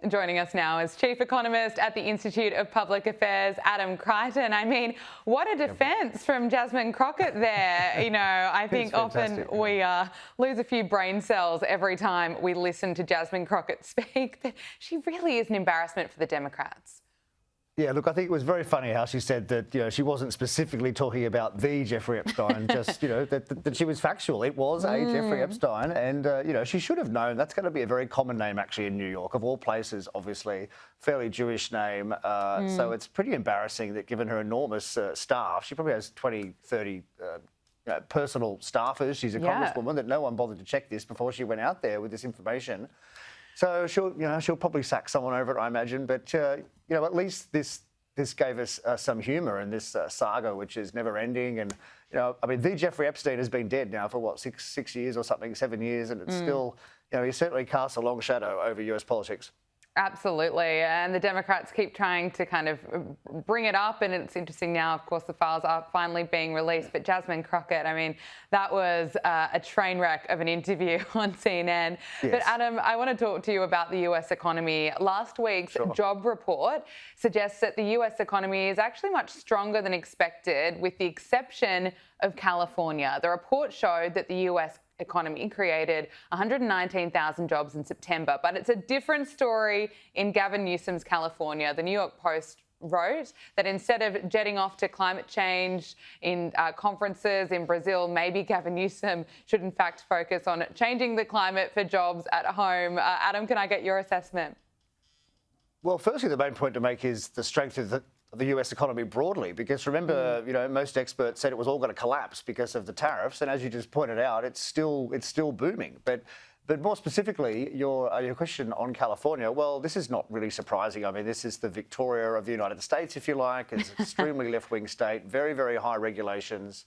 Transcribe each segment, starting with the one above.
Joining us now is Chief Economist at the Institute of Public Affairs, Adam Creighton. I mean, what a defence from Jasmine Crockett there. You know, I think often we lose a few brain cells every time we listen to Jasmine Crockett speak. She really is an embarrassment for the Democrats. Yeah, look, I think it was very funny how she said that, she wasn't specifically talking about the Jeffrey Epstein, just, that she was factual. It was a Jeffrey Epstein and, she should have known. That's going to be a very common name, actually, in New York, of all places, obviously, fairly Jewish name. So it's pretty embarrassing that given her enormous staff, she probably has 20, 30 personal staffers. She's a congresswoman, that no one bothered to check this before she went out there with this information. So she'll probably sack someone over it, I imagine. But at least this gave us some humour in this saga, which is never ending. And I mean, the Jeffrey Epstein has been dead now for what, six years or something, 7 years, and it's still, he certainly casts a long shadow over US politics. Absolutely, and the Democrats keep trying to kind of bring it up, and it's interesting now, of course, the files are finally being released, but Jasmine Crockett, I mean, that was a train wreck of an interview on CNN. Yes. But Adam, I want to talk to you about the US economy. Last week's job report suggests that the US economy is actually much stronger than expected, with the exception of California. The report showed that the US economy created 119,000 jobs in September, but it's a different story in Gavin Newsom's California. The New York Post wrote that instead of jetting off to climate change in conferences in Brazil, maybe Gavin Newsom should in fact focus on changing the climate for jobs at home. Adam, can I get your assessment? Well, firstly, the main point to make is the strength of the US economy broadly, because remember, most experts said it was all going to collapse because of the tariffs, and as you just pointed out, it's still booming. But more specifically, your question on California, well, this is not really surprising. I mean, this is the Victoria of the United States, if you like. It's an extremely left-wing state, very, very high regulations,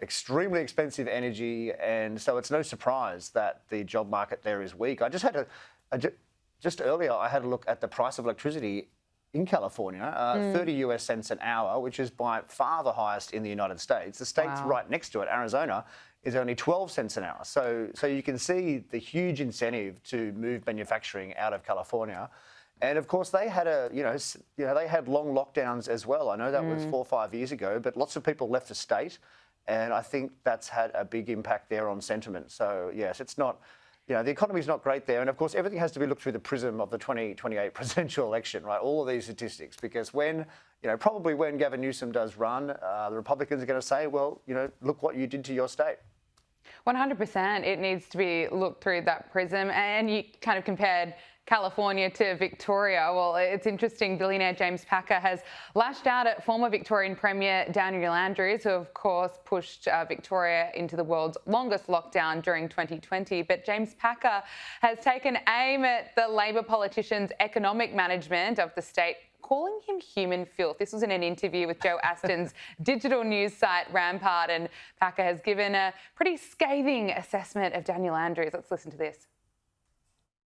extremely expensive energy, and so it's no surprise that the job market there is weak. I just had just earlier, I had a look at the price of electricity in California, 30 US cents an hour, which is by far the highest in the United States. The states right next to it, Arizona, is only 12 cents an hour. So you can see the huge incentive to move manufacturing out of California. And of course, they had they had long lockdowns as well. I know that was 4 or 5 years ago, but lots of people left the state, and I think that's had a big impact there on sentiment. So yes, it's not. The economy's not great there. And of course, everything has to be looked through the prism of the 2028 presidential election, right? All of these statistics, because probably when Gavin Newsom does run, the Republicans are going to say, well, look what you did to your state. 100%. It needs to be looked through that prism. And you kind of compared California to Victoria. Well, it's interesting. Billionaire James Packer has lashed out at former Victorian Premier Daniel Andrews, who of course pushed Victoria into the world's longest lockdown during 2020. But James Packer has taken aim at the Labor politician's economic management of the state, calling him human filth. This was in an interview with Joe Aston's digital news site Rampart, and Packer has given a pretty scathing assessment of Daniel Andrews. Let's listen to this.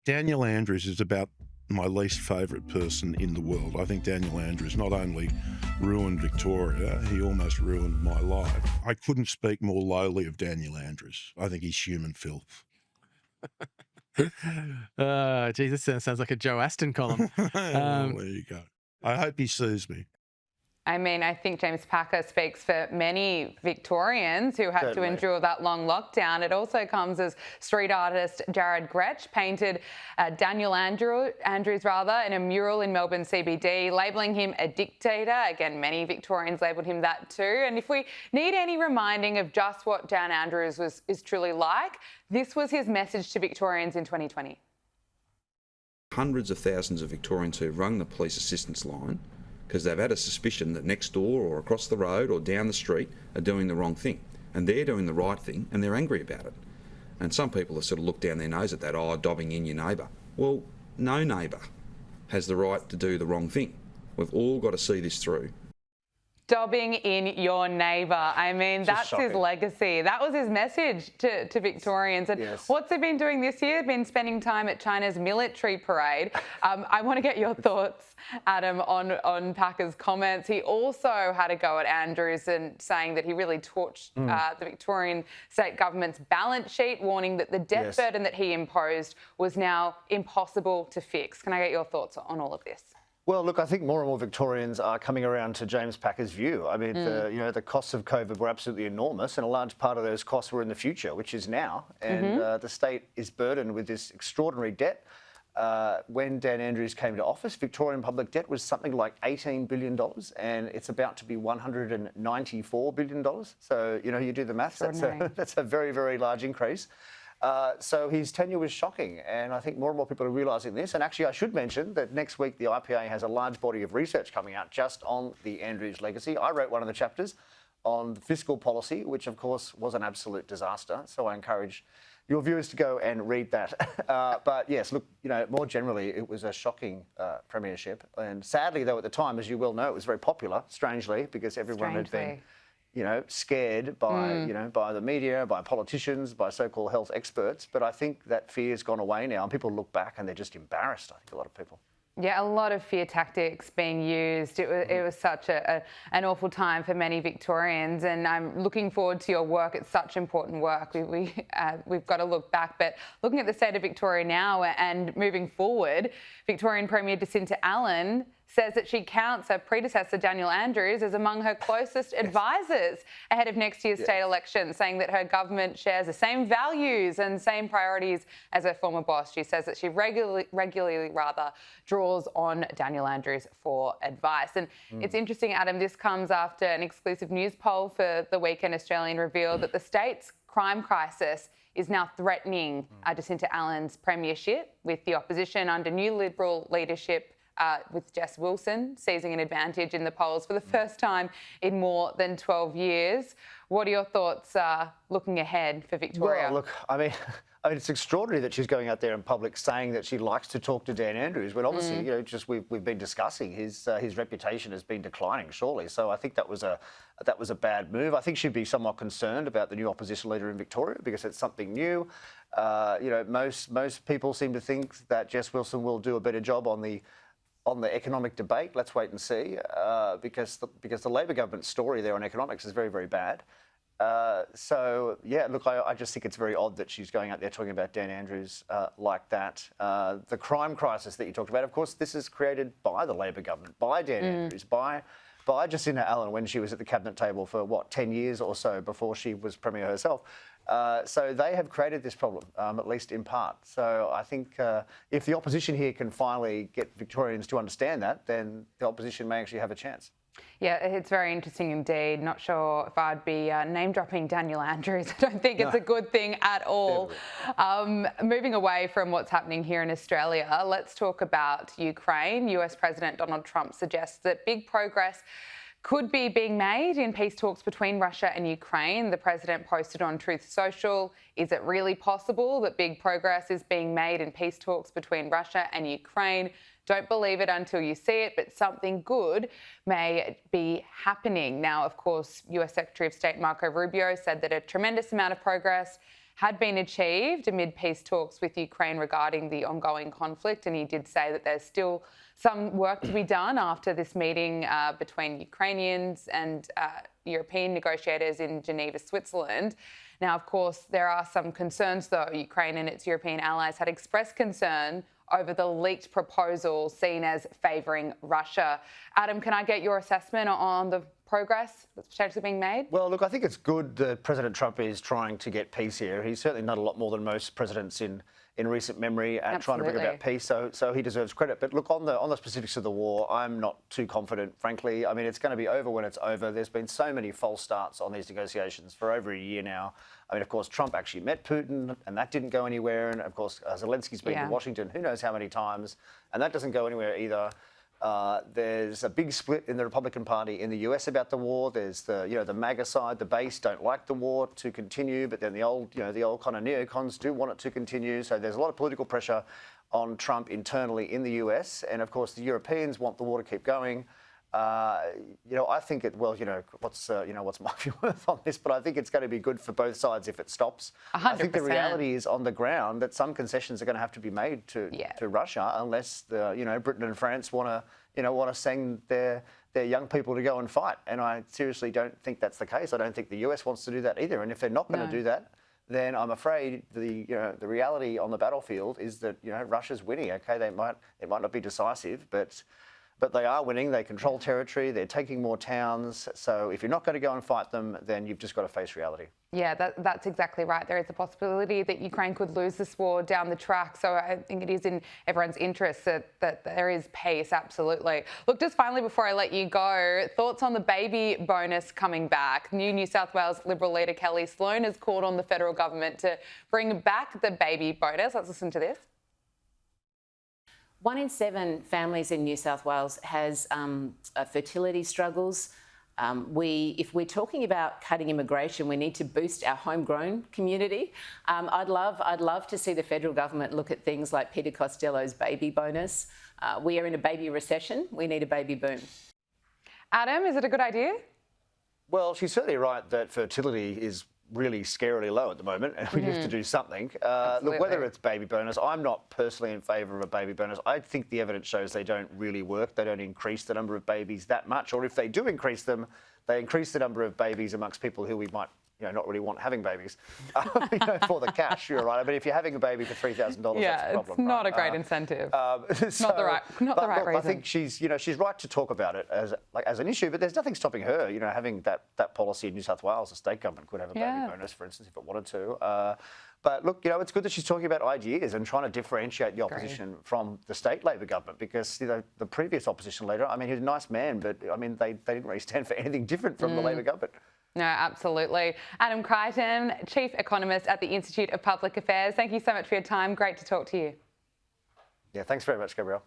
Daniel Andrews is about my least favourite person in the world. I think Daniel Andrews not only ruined Victoria, he almost ruined my life. I couldn't speak more lowly of Daniel Andrews. I think he's human filth. Geez, this sounds like a Joe Aston column. There you go. I hope he sues me. I mean, I think James Packer speaks for many Victorians who had to endure that long lockdown. It also comes as street artist Jared Gretsch painted Daniel Andrews in a mural in Melbourne CBD, labelling him a dictator. Again, many Victorians labelled him that too. And if we need any reminding of just what Dan Andrews is truly like, this was his message to Victorians in 2020. Hundreds of thousands of Victorians who rung the police assistance line because they've had a suspicion that next door or across the road or down the street are doing the wrong thing. And they're doing the right thing and they're angry about it. And some people have sort of looked down their nose at that, dobbing in your neighbour. Well, no neighbour has the right to do the wrong thing. We've all got to see this through. dobbing in your neighbour. I mean, that's his legacy. That was his message to Victorians. And what's he been doing this year? Been spending time at China's military parade. I want to get your thoughts, Adam, on Packer's comments. He also had a go at Andrews and saying that he really torched the Victorian state government's balance sheet, warning that the debt burden that he imposed was now impossible to fix. Can I get your thoughts on all of this? Well, look, I think more and more Victorians are coming around to James Packer's view. I mean, the costs of COVID were absolutely enormous, and a large part of those costs were in the future, which is now. And the state is burdened with this extraordinary debt. When Dan Andrews came to office, Victorian public debt was something like $18 billion, and it's about to be $194 billion. So, you do the maths, that's a very, very large increase. So his tenure was shocking, and I think more and more people are realising this. And actually, I should mention that next week the IPA has a large body of research coming out just on the Andrews legacy. I wrote one of the chapters on the fiscal policy, which of course was an absolute disaster. So I encourage your viewers to go and read that. But yes, look, more generally, it was a shocking premiership. And sadly, though, at the time, as you well know, it was very popular, strangely, because everyone had been scared by, by the media, by politicians, by so-called health experts. But I think that fear's gone away now, and people look back and they're just embarrassed, I think, a lot of people. Yeah, a lot of fear tactics being used. It was such an awful time for many Victorians, and I'm looking forward to your work. It's such important work. We've got to look back, but looking at the state of Victoria now and moving forward, Victorian Premier Jacinta Allen says that she counts her predecessor, Daniel Andrews, as among her closest advisors ahead of next year's state election, saying that her government shares the same values and same priorities as her former boss. She says that she regularly draws on Daniel Andrews for advice. And it's interesting, Adam, this comes after an exclusive news poll for the Weekend Australian revealed that the state's crime crisis is now threatening Jacinta Allen's premiership, with the opposition under new Liberal leadership with Jess Wilson seizing an advantage in the polls for the first time in more than 12 years. What are your thoughts looking ahead for Victoria? Well, look, I mean, it's extraordinary that she's going out there in public saying that she likes to talk to Dan Andrews, when obviously, we've been discussing his reputation has been declining, surely. So I think that was a bad move. I think she'd be somewhat concerned about the new opposition leader in Victoria because it's something new. Most people seem to think that Jess Wilson will do a better job on the economic debate. Let's wait and see, because the Labor government's story there on economics is very, very bad. So, yeah, look, I just think it's very odd that she's going out there talking about Dan Andrews like that. The crime crisis that you talked about, of course, this is created by the Labor government, by Dan Andrews, by Jacinta Allen when she was at the cabinet table for, 10 years or so before she was Premier herself. So they have created this problem, at least in part. So I think if the opposition here can finally get Victorians to understand that, then the opposition may actually have a chance. Yeah, it's very interesting indeed. Not sure if I'd be name-dropping Daniel Andrews. I don't think it's a good thing at all. Moving away from what's happening here in Australia, let's talk about Ukraine. US President Donald Trump suggests that big progress could be being made in peace talks between Russia and Ukraine. The president posted on Truth Social, is it really possible that big progress is being made in peace talks between Russia and Ukraine? Don't believe it until you see it, but something good may be happening. Now, of course, US Secretary of State Marco Rubio said that a tremendous amount of progress had been achieved amid peace talks with Ukraine regarding the ongoing conflict, and he did say that there's still some work to be done after this meeting between Ukrainians and European negotiators in Geneva, Switzerland. Now, of course, there are some concerns, though. Ukraine and its European allies had expressed concern over the leaked proposal seen as favouring Russia. Adam, can I get your assessment on the progress that's potentially being made? Well, look, I think it's good that President Trump is trying to get peace here. He's certainly done a lot more than most presidents in recent memory at trying to bring about peace, so he deserves credit. But look, on the specifics of the war, I'm not too confident, frankly. I mean, it's going to be over when it's over. There's been so many false starts on these negotiations for over a year now. I mean, of course, Trump actually met Putin, and that didn't go anywhere. And, of course, Zelensky's been to Washington who knows how many times, and that doesn't go anywhere either. There's a big split in the Republican Party in the US about the war. There's the MAGA side, the base don't like the war to continue, but then the old kind of neocons do want it to continue. So there's a lot of political pressure on Trump internally in the US, and of course the Europeans want the war to keep going. I think what's my view on this, but I think it's going to be good for both sides if it stops. 100%. I think the reality is on the ground that some concessions are going to have to be made to Russia unless Britain and France want to send their young people to go and fight. And I seriously don't think that's the case. I don't think the US wants to do that either. And if they're not going to do that, then I'm afraid the reality on the battlefield is that Russia's winning. Okay, it might not be decisive, but they are winning. They control territory. They're taking more towns. So if you're not going to go and fight them, then you've just got to face reality. Yeah, that's exactly right. There is a possibility that Ukraine could lose this war down the track. So I think it is in everyone's interest that there is peace, absolutely. Look, just finally, before I let you go, thoughts on the baby bonus coming back? New South Wales Liberal leader Kelly Sloan has called on the federal government to bring back the baby bonus. Let's listen to this. 1 in 7 families in New South Wales has fertility struggles. If we're talking about cutting immigration, we need to boost our homegrown community. I'd love to see the federal government look at things like Peter Costello's baby bonus. We are in a baby recession. We need a baby boom. Adam, is it a good idea? Well, she's certainly right that fertility is really scarily low at the moment, and we have to do something. Look, whether it's baby bonus, I'm not personally in favour of a baby bonus. I think the evidence shows they don't really work. They don't increase the number of babies that much, or if they do increase them, they increase the number of babies amongst people who we might not really want having babies for the cash. You're right. I mean, if you're having a baby for $3,000, that's a problem. It's not a great incentive. Not the right reason. I think she's right to talk about it as an issue, but there's nothing stopping her, having that policy in New South Wales. The state government could have a baby bonus, for instance, if it wanted to. But look, it's good that she's talking about ideas and trying to differentiate the opposition from the state Labor government, because the previous opposition leader, I mean, he was a nice man, but I mean, they didn't really stand for anything different from the Labor government. No, absolutely. Adam Creighton, Chief Economist at the Institute of Public Affairs. Thank you so much for your time. Great to talk to you. Yeah, thanks very much, Gabrielle.